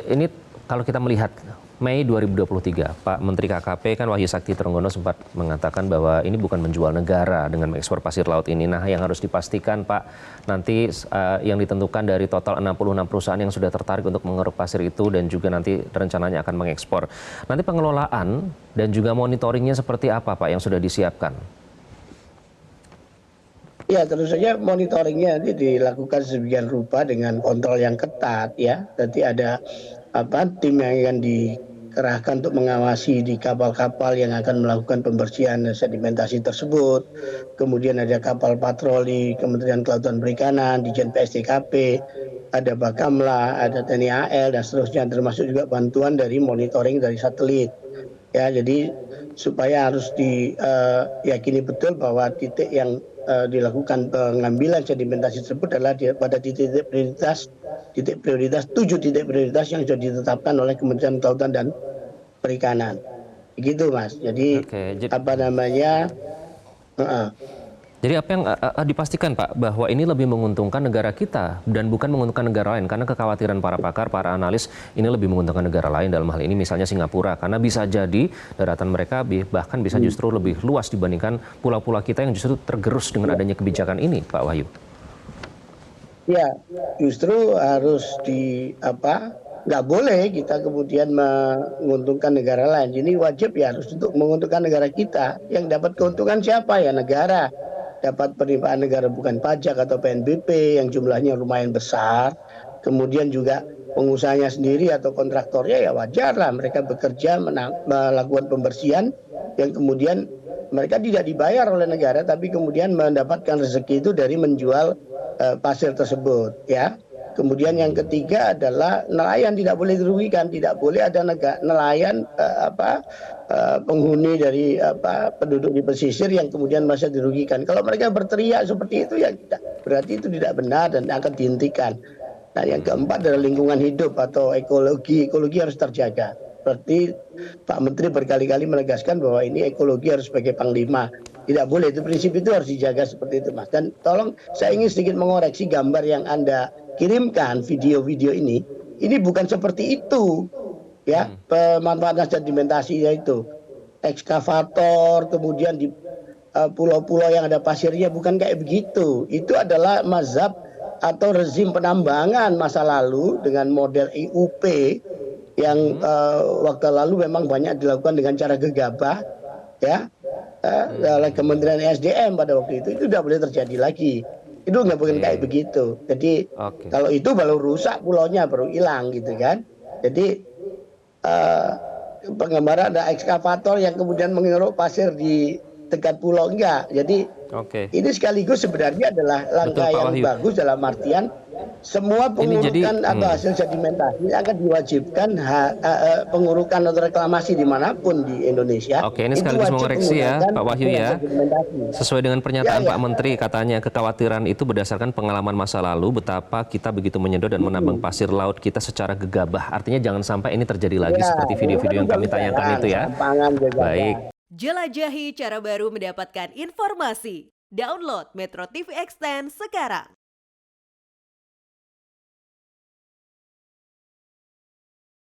ini kalau kita melihat Mei 2023, Pak Menteri KKP kan Wahyu Sakti Trenggono sempat mengatakan bahwa ini bukan menjual negara dengan mengekspor pasir laut ini. Nah, yang harus dipastikan Pak, nanti yang ditentukan dari total 66 perusahaan yang sudah tertarik untuk mengeruk pasir itu dan juga nanti rencananya akan mengekspor. Nanti pengelolaan dan juga monitoringnya seperti apa Pak yang sudah disiapkan? Ya, tentu saja monitoringnya nanti dilakukan sedemikian rupa dengan kontrol yang ketat ya. Nanti ada tim yang akan dikerahkan untuk mengawasi di kapal-kapal yang akan melakukan pembersihan sedimentasi tersebut. Kemudian ada kapal patroli Kementerian Kelautan Perikanan, Ditjen PSDKP, ada Bakamla, ada TNI AL dan seterusnya, termasuk juga bantuan dari monitoring dari satelit. Ya, jadi supaya harus diyakini betul bahwa titik yang dilakukan pengambilan sedimentasi tersebut adalah pada titik prioritas 7 titik prioritas yang sudah ditetapkan oleh Kementerian Kelautan dan Perikanan. Begitu Mas. Jadi Jadi apa yang dipastikan Pak bahwa ini lebih menguntungkan negara kita dan bukan menguntungkan negara lain, karena kekhawatiran para pakar, para analis ini lebih menguntungkan negara lain, dalam hal ini misalnya Singapura, karena bisa jadi daratan mereka bahkan bisa justru lebih luas dibandingkan pulau-pulau kita yang justru tergerus dengan adanya kebijakan ini, Pak Wahyu. Ya, justru harus nggak boleh kita kemudian menguntungkan negara lain. Ini wajib ya harus untuk menguntungkan negara kita. Yang dapat keuntungan siapa ya? Negara. Dapat penerimaan negara bukan pajak atau PNBP yang jumlahnya lumayan besar. Kemudian juga pengusahanya sendiri atau kontraktornya ya wajar lah mereka bekerja melakukan pembersihan yang kemudian mereka tidak dibayar oleh negara tapi kemudian mendapatkan rezeki itu dari menjual pasir tersebut ya. Kemudian yang ketiga adalah nelayan tidak boleh dirugikan, tidak boleh ada nelayan penghuni dari penduduk di pesisir yang kemudian merasa dirugikan. Kalau mereka berteriak seperti itu ya berarti itu tidak benar dan akan dihentikan. Nah, yang keempat adalah lingkungan hidup atau ekologi harus terjaga. Seperti Pak Menteri berkali-kali menegaskan bahwa ini ekologi harus sebagai panglima. Tidak boleh, itu prinsip itu harus dijaga seperti itu Mas. Dan tolong saya ingin sedikit mengoreksi gambar yang Anda kirimkan, video-video ini bukan seperti itu. Ya, pemanfaatan sedimentasinya itu. Ekskavator, kemudian di pulau-pulau yang ada pasirnya bukan kayak begitu. Itu adalah mazhab atau rezim penambangan masa lalu dengan model IUP yang waktu lalu memang banyak dilakukan dengan cara gegabah ya oleh Kementerian SDM pada waktu itu tidak boleh terjadi lagi. Itu nggak boleh kayak begitu. Jadi kalau itu baru rusak pulaunya, baru hilang gitu kan. Jadi penggambaran ada ekskavator yang kemudian mengeruk pasir di dekat pulau enggak. Jadi ini sekaligus sebenarnya adalah langkah yang bagus dalam artian semua pengurukan atau hasil sedimentasi akan diwajibkan pengurukan atau reklamasi dimanapun di Indonesia. Oke, ini sekaligus mengoreksi ya Pak Wahyu ya. Sesuai dengan pernyataan Pak Menteri, katanya kekhawatiran itu berdasarkan pengalaman masa lalu betapa kita begitu menyedot dan menambang pasir laut kita secara gegabah. Artinya jangan sampai ini terjadi lagi seperti video-video yang kami tayangkan itu ya. Baik. Jelajahi cara baru mendapatkan informasi. Download Metro TV Extend sekarang.